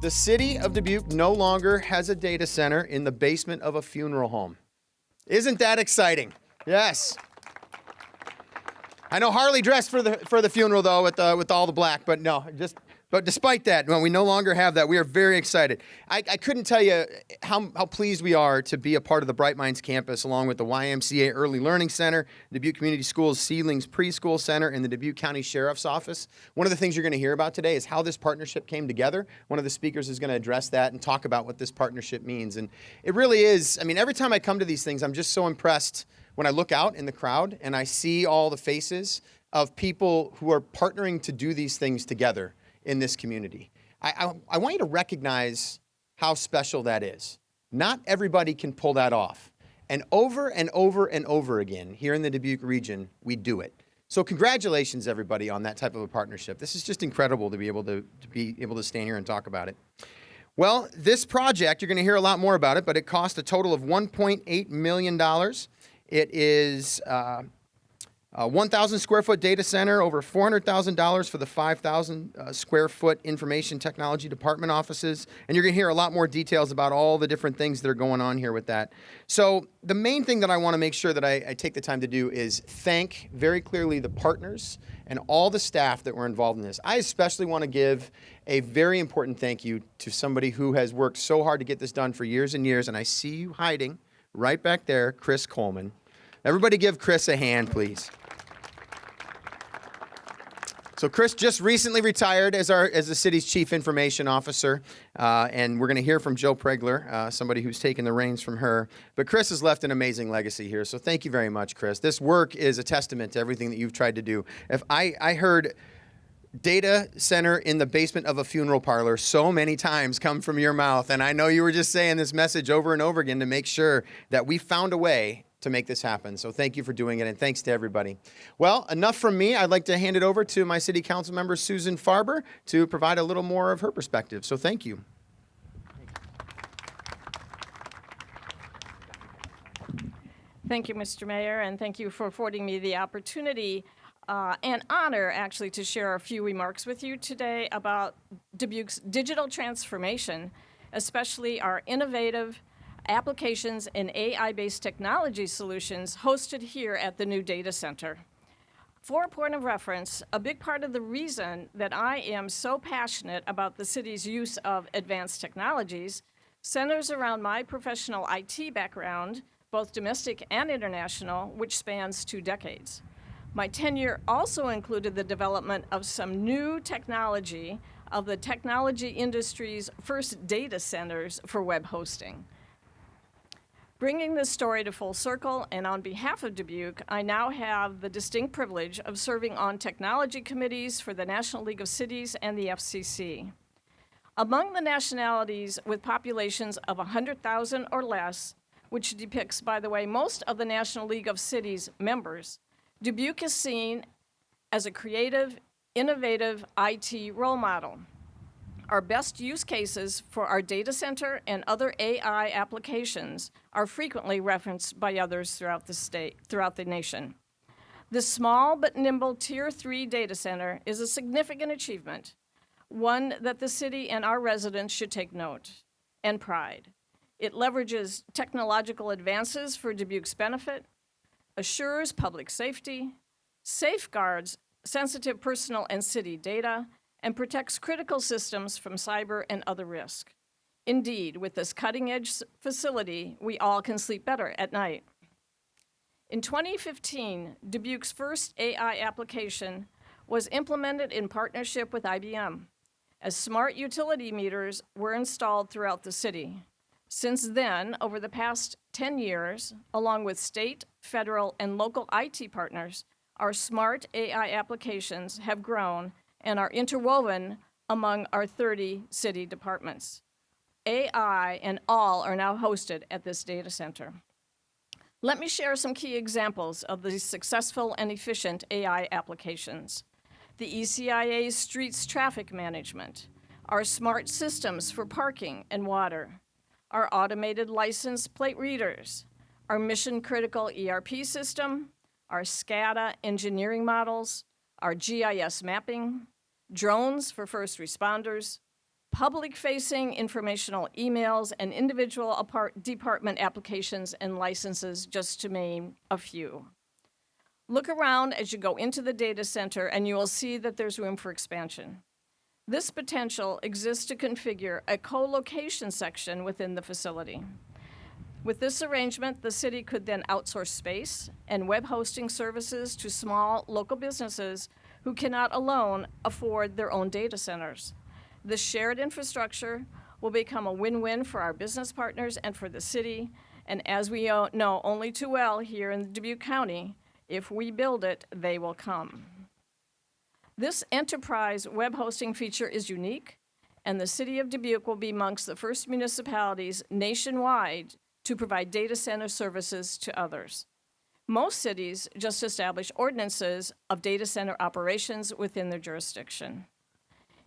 The City of Dubuque no longer has a data center in the basement of a funeral home. Isn't that exciting? Yes. I know Harley dressed for the funeral though with all the black, but no, but despite that, when we no longer have that, we are very excited. I couldn't tell you how pleased we are to be a part of the Bright Minds campus, along with the YMCA Early Learning Center, Dubuque Community Schools Seedlings Preschool Center, and the Dubuque County Sheriff's Office. One of the things you're going to hear about today is how this partnership came together. One of the speakers is going to address that and talk about what this partnership means. And it really is, I mean, every time I come to these things, I'm just so impressed when I look out in the crowd and I see all the faces of people who are partnering to do these things together in this community. I want you to recognize how special that is. Not everybody can pull that off. And over and over and over again, here in the Dubuque region, we do it. So congratulations, everybody, on that type of a partnership. This is just incredible to be able to stand here and talk about it. Well, this project, you're going to hear a lot more about it, but it cost a total of $1.8 million. It is a 1,000 square foot data center, over $400,000 for the 5,000 square foot information technology department offices. And you're going to hear a lot more details about all the different things that are going on here with that. So the main thing that I want to make sure that I take the time to do is thank very clearly the partners and all the staff that were involved in this. I especially want to give a very important thank you to somebody who has worked so hard to get this done for years and years. And I see you hiding right back there, Chris Coleman. Everybody give Chris a hand, please. So Chris just recently retired as the city's chief information officer, and we're going to hear from Joe Pregler, somebody who's taken the reins from her. But Chris has left an amazing legacy here, so thank you very much, Chris. This work is a testament to everything that you've tried to do. If I heard data center in the basement of a funeral parlor so many times come from your mouth, and I know you were just saying this message over and over again to make sure that we found a way to make this happen. So thank you for doing it, and thanks to everybody. Well, enough from me. I'd like to hand it over to my city council member, Susan Farber, to provide a little more of her perspective. So thank you. Thank you, Mr. Mayor, and thank you for affording me the opportunity and honor, actually, to share a few remarks with you today about Dubuque's digital transformation, especially our innovative applications and AI-based technology solutions hosted here at the new data center. For a point of reference, a big part of the reason that I am so passionate about the city's use of advanced technologies centers around my professional IT background, both domestic and international, which spans 2 decades. My tenure also included the development of some new technology of the technology industry's first data centers for web hosting. Bringing this story to full circle, and on behalf of Dubuque, I now have the distinct privilege of serving on technology committees for the National League of Cities and the FCC. Among the nationalities with populations of 100,000 or less, which depicts, by the way, most of the National League of Cities members, Dubuque is seen as a creative, innovative IT role model. Our best use cases for our data center and other AI applications are frequently referenced by others throughout the nation. This small but nimble Tier 3 data center is a significant achievement, one that the city and our residents should take note and pride. It leverages technological advances for Dubuque's benefit, assures public safety, safeguards sensitive personal and city data, and protects critical systems from cyber and other risk. Indeed, with this cutting-edge facility, we all can sleep better at night. In 2015, Dubuque's first AI application was implemented in partnership with IBM, as smart utility meters were installed throughout the city. Since then, over the past 10 years, along with state, federal, and local IT partners, our smart AI applications have grown and are interwoven among our 30 city departments. AI and all are now hosted at this data center. Let me share some key examples of these successful and efficient AI applications. The ECIA's streets traffic management, our smart systems for parking and water, our automated license plate readers, our mission-critical ERP system, our SCADA engineering models, our GIS mapping, drones for first responders, public-facing informational emails, and individual department applications and licenses, just to name a few. Look around as you go into the data center and you will see that there's room for expansion. This potential exists to configure a co-location section within the facility. With this arrangement, the city could then outsource space and web hosting services to small local businesses who cannot alone afford their own data centers. This shared infrastructure will become a win-win for our business partners and for the city, and as we know only too well here in Dubuque County, if we build it, they will come. This enterprise web hosting feature is unique, and the City of Dubuque will be amongst the first municipalities nationwide to provide data center services to others. Most cities just establish ordinances of data center operations within their jurisdiction.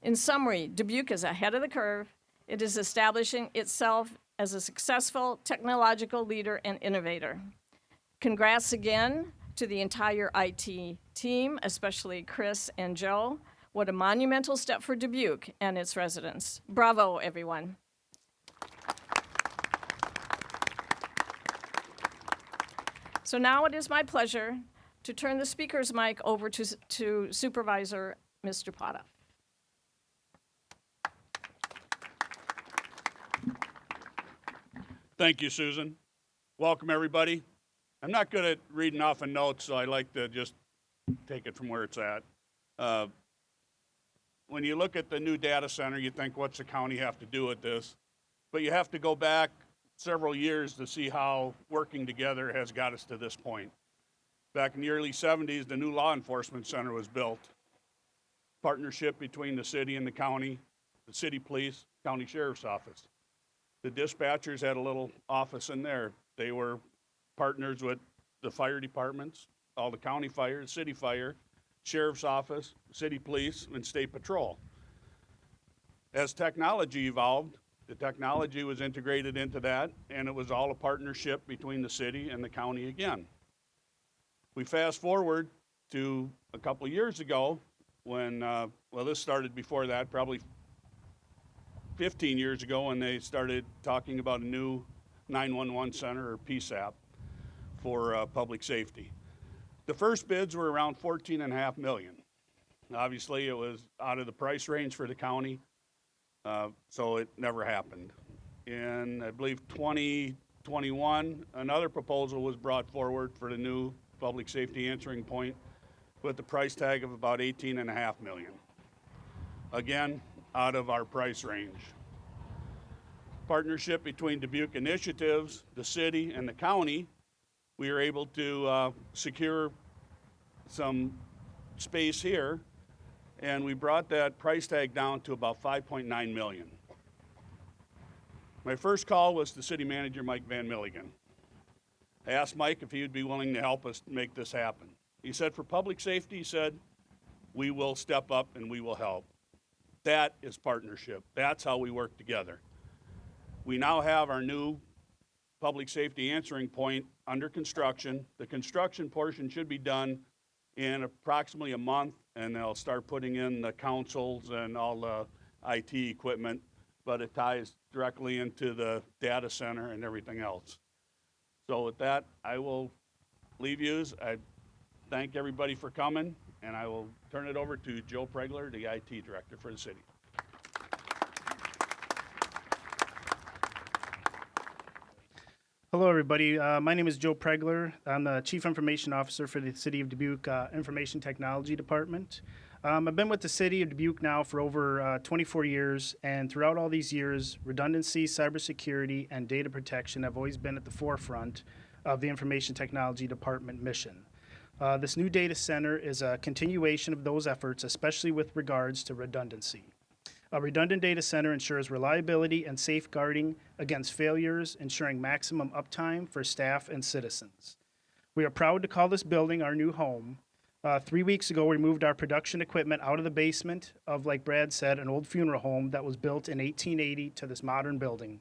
In summary, Dubuque is ahead of the curve. It is establishing itself as a successful technological leader and innovator. Congrats again to the entire IT team, especially Chris and Joe. What a monumental step for Dubuque and its residents. Bravo, everyone. So now it is my pleasure to turn the speaker's mic over to Supervisor Mr. Pata. Thank you, Susan. Welcome, everybody. I'm not good at reading off of notes, so I like to just take it from where it's at. When you look at the new data center, you think, what's the county have to do with this? But you have to go back several years to see how working together has got us to this point. Back in the early 70s, the new law enforcement center was built. Partnership between the city and the county, the city police, county sheriff's office. The dispatchers had a little office in there. They were partners with the fire departments, all the county fire, city fire, sheriff's office, city police, and state patrol. As technology evolved, the technology was integrated into that, and it was all a partnership between the city and the county again. We fast forward to a couple of years ago when, well, this started before that, probably 15 years ago, when they started talking about a new 911 center, or PSAP, for public safety. The first bids were around $14.5 million. Obviously, it was out of the price range for the county, so it never happened. In, I believe, 2021, another proposal was brought forward for the new public safety answering point with the price tag of about $18.5 million. Again, out of our price range. Partnership between Dubuque Initiatives, the city, and the county, we were able to secure some space here, and we brought that price tag down to about $5.9 million. My first call was to City Manager Mike Van Milligan. I asked Mike if he would be willing to help us make this happen. He said, for public safety, he said, we will step up and we will help. That is partnership. That's how we work together. We now have our new public safety answering point under construction. The construction portion should be done in approximately a month, and they'll start putting in the consoles and all the IT equipment, but it ties directly into the data center and everything else. So with that, I will leave yous. I thank everybody for coming, and I will turn it over to Joe Pregler, the IT director for the city. Hello, everybody. My name is Joe Pregler. I'm the Chief Information Officer for the City of Dubuque Information Technology Department. I've been with the City of Dubuque now for over 24 years, and throughout all these years, redundancy, cybersecurity, and data protection have always been at the forefront of the Information Technology Department mission. This new data center is a continuation of those efforts, especially with regards to redundancy. A redundant data center ensures reliability and safeguarding against failures, ensuring maximum uptime for staff and citizens. We are proud to call this building our new home. 3 weeks ago, we moved our production equipment out of the basement of, like Brad said, an old funeral home that was built in 1880 to this modern building.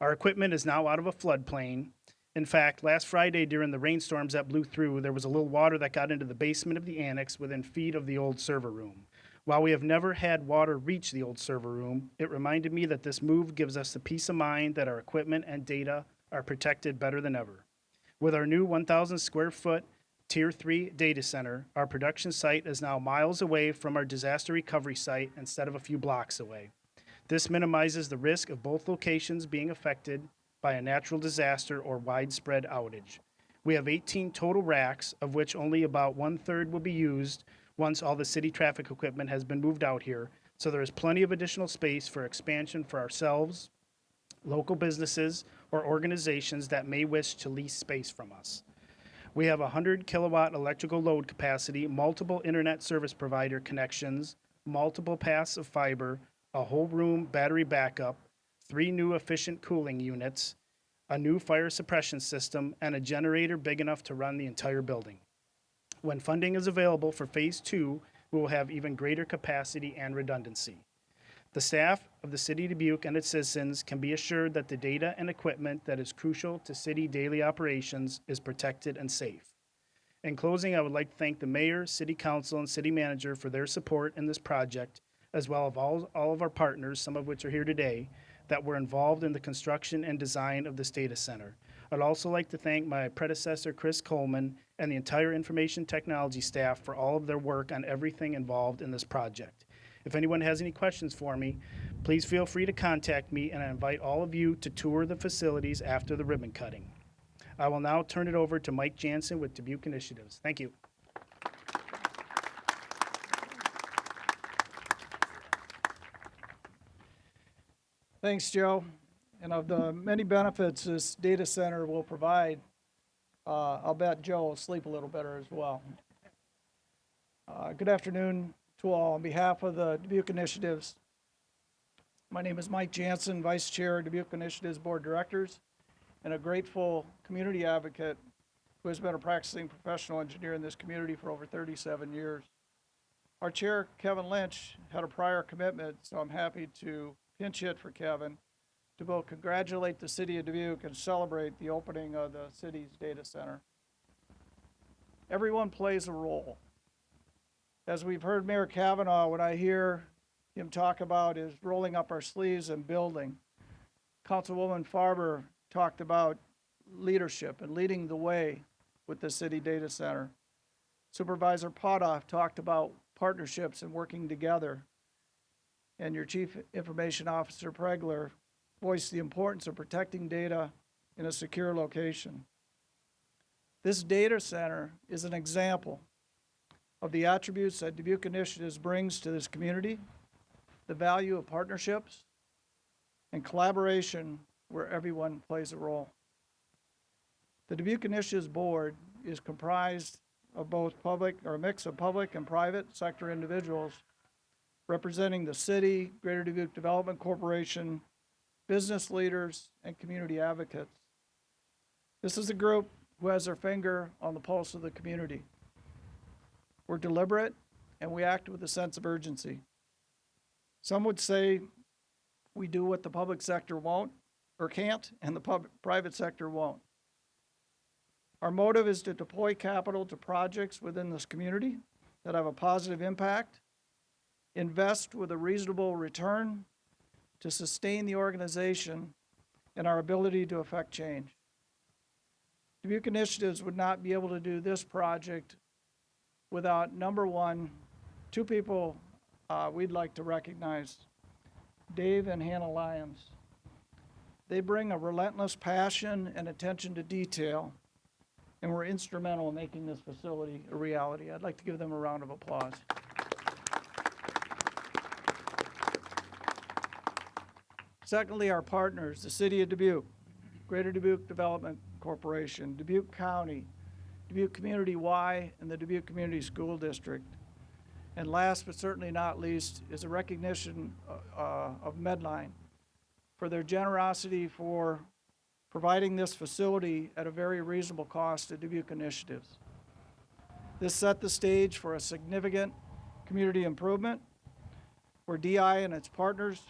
Our equipment is now out of a floodplain. In fact, last Friday during the rainstorms that blew through, there was a little water that got into the basement of the annex within feet of the old server room. While we have never had water reach the old server room, it reminded me that this move gives us the peace of mind that our equipment and data are protected better than ever. With our new 1,000 square foot Tier 3 data center, our production site is now miles away from our disaster recovery site instead of a few blocks away. This minimizes the risk of both locations being affected by a natural disaster or widespread outage. We have 18 total racks, of which only about 1/3 will be used once all the city traffic equipment has been moved out here, so there is plenty of additional space for expansion for ourselves, local businesses, or organizations that may wish to lease space from us. We have 100 kilowatt electrical load capacity, multiple internet service provider connections, multiple paths of fiber, a whole room battery backup, 3 new efficient cooling units, a new fire suppression system, and a generator big enough to run the entire building. When funding is available for Phase 2, we will have even greater capacity and redundancy. The staff of the City of Dubuque and its citizens can be assured that the data and equipment that is crucial to city daily operations is protected and safe. In closing, I would like to thank the mayor, city council, and city manager for their support in this project, as well as all of our partners, some of which are here today, that were involved in the construction and design of this data center. I'd also like to thank my predecessor, Chris Coleman, and the entire information technology staff for all of their work on everything involved in this project. If anyone has any questions for me, please feel free to contact me, and I invite all of you to tour the facilities after the ribbon cutting. I will now turn it over to Mike Jansen with Dubuque Initiatives. Thank you. Thanks, Joe. And of the many benefits this data center will provide, I'll bet Joe will sleep a little better as well. Good afternoon to all. On behalf of the Dubuque Initiatives, my name is Mike Jansen, Vice Chair of Dubuque Initiatives Board of Directors, and a grateful community advocate who has been a practicing professional engineer in this community for over 37 years. Our chair, Kevin Lynch, had a prior commitment, so I'm happy to pinch hit for Kevin to both congratulate the City of Dubuque and celebrate the opening of the city's data center. Everyone plays a role. As we've heard Mayor Kavanaugh, what I hear him talk about is rolling up our sleeves and building. Councilwoman Farber talked about leadership and leading the way with the city data center. Supervisor Potoff talked about partnerships and working together. And your Chief Information Officer Pregler voiced the importance of protecting data in a secure location. This data center is an example of the attributes that Dubuque Initiatives brings to this community, the value of partnerships and collaboration where everyone plays a role. The Dubuque Initiatives Board is comprised of both a mix of public and private sector individuals representing the city, Greater Dubuque Development Corporation, business leaders, and community advocates. This is a group who has their finger on the pulse of the community. We're deliberate, and we act with a sense of urgency. Some would say we do what the public sector won't or can't, and the private sector won't. Our motive is to deploy capital to projects within this community that have a positive impact, invest with a reasonable return to sustain the organization and our ability to affect change. Dubuque Initiatives would not be able to do this project without, number one, two people we'd like to recognize, Dave and Hannah Lyons. They bring a relentless passion and attention to detail, and were instrumental in making this facility a reality. I'd like to give them a round of applause. Secondly, our partners, the City of Dubuque, Greater Dubuque Development Corporation, Dubuque County, Dubuque Community Y, and the Dubuque Community School District. And last but certainly not least is a recognition of Medline for their generosity for providing this facility at a very reasonable cost to Dubuque Initiatives. This set the stage for a significant community improvement where DI and its partners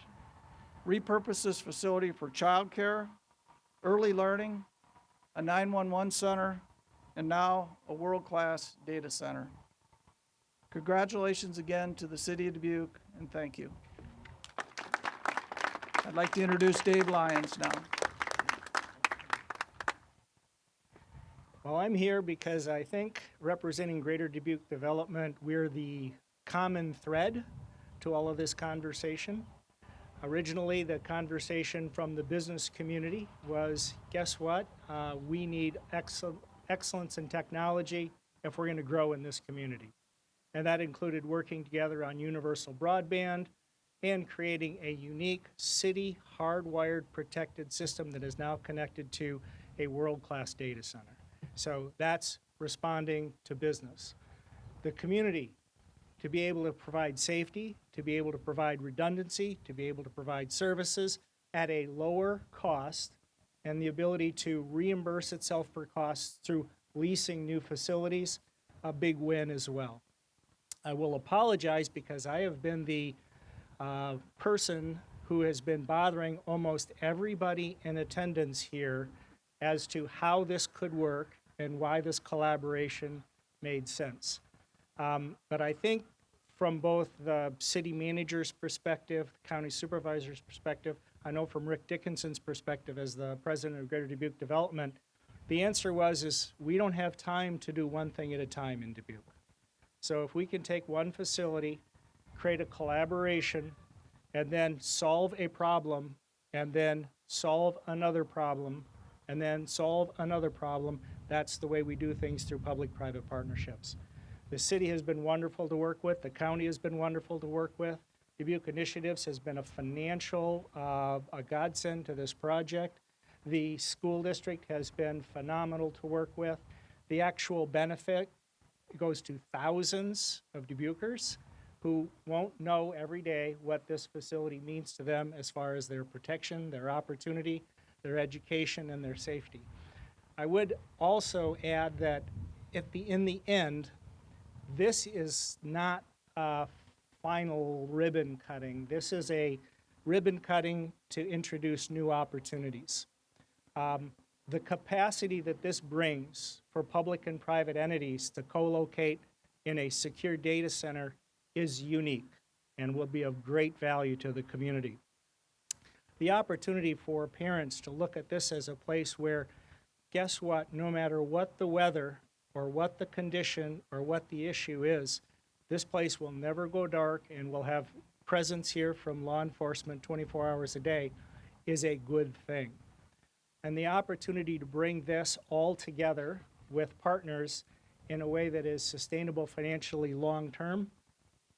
repurpose this facility for childcare, early learning, a 911 center, and now a world-class data center. Congratulations again to the City of Dubuque, and thank you. I'd like to introduce Dave Lyons now. Well, I'm here because I think representing Greater Dubuque Development, we're the common thread to all of this conversation. Originally, the conversation from the business community was, guess what? We need excellence in technology if we're going to grow in this community. And that included working together on universal broadband and creating a unique city hardwired protected system that is now connected to a world-class data center. So that's responding to business. The community, to be able to provide safety, to be able to provide redundancy, to be able to provide services at a lower cost, and the ability to reimburse itself for costs through leasing new facilities, a big win as well. I will apologize because I have been the person who has been bothering almost everybody in attendance here as to how this could work and why this collaboration made sense. But I think from both the city manager's perspective, the county supervisor's perspective, I know from Rick Dickinson's perspective as the president of Greater Dubuque Development, the answer is we don't have time to do one thing at a time in Dubuque. So if we can take one facility, create a collaboration, and then solve a problem, and then solve another problem, and then solve another problem, that's the way we do things through public-private partnerships. The city has been wonderful to work with. The county has been wonderful to work with. Dubuque Initiatives has been a financial a godsend to this project. The school district has been phenomenal to work with. The actual benefit goes to thousands of Dubuquers who won't know every day what this facility means to them as far as their protection, their opportunity, their education, and their safety. I would also add that in the end, this is not a final ribbon cutting. This is a ribbon cutting to introduce new opportunities. The capacity that this brings for public and private entities to co-locate in a secure data center is unique and will be of great value to the community. The opportunity for parents to look at this as a place where, guess what, no matter what the weather or what the condition or what the issue is, this place will never go dark and will have presence here from law enforcement 24 hours a day is a good thing. And the opportunity to bring this all together with partners in a way that is sustainable financially long-term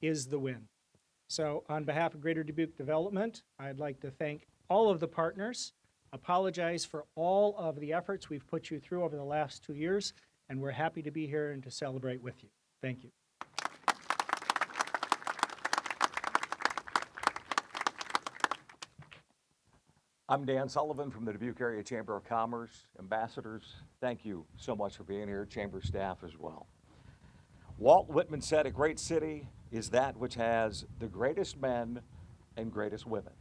is the win. So on behalf of Greater Dubuque Development, I'd like to thank all of the partners, apologize for all of the efforts we've put you through over the last 2 years, and we're happy to be here and to celebrate with you. Thank you. I'm Dan Sullivan from the Dubuque Area Chamber of Commerce. Ambassadors, thank you so much for being here, chamber staff as well. Walt Whitman said, "A great city is that which has the greatest men and greatest women."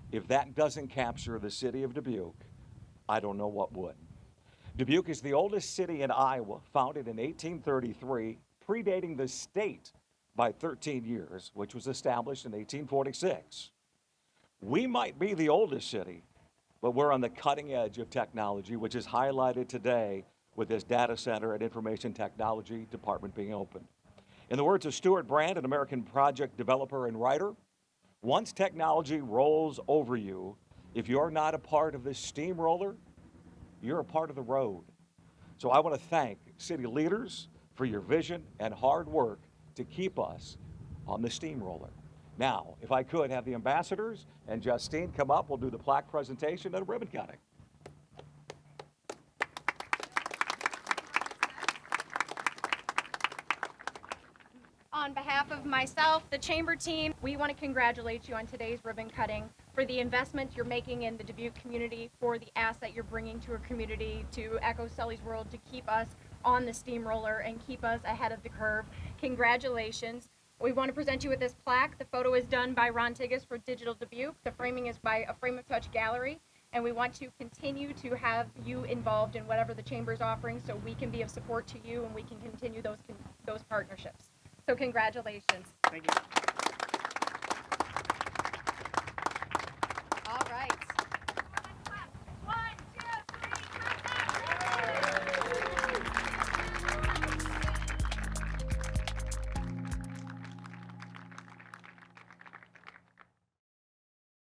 If that doesn't capture the city of Dubuque, I don't know what would. Dubuque is the oldest city in Iowa, founded in 1833, predating the state by 13 years, which was established in 1846. We might be the oldest city, but we're on the cutting edge of technology, which is highlighted today with this data center and information technology department being opened. In the words of Stuart Brand, an American project developer and writer, once technology rolls over you, if you're not a part of this steamroller, you're a part of the road. So I want to thank city leaders for your vision and hard work to keep us on the steamroller. Now, if I could have the ambassadors and Justine come up, we'll do the plaque presentation and a ribbon cutting. On behalf of myself, the Chamber team, we want to congratulate you on today's ribbon cutting for the investment you're making in the Dubuque community, for the asset you're bringing to our community, to echo Sully's world, to keep us on the steamroller and keep us ahead of the curve. Congratulations. We want to present you with this plaque. The photo is done by Ron Tigas for Digital Dubuque. The framing is by a Frame of Touch gallery. And we want to continue to have you involved in whatever the Chamber is offering so we can be of support to you and we can continue those partnerships. So congratulations. Thank you.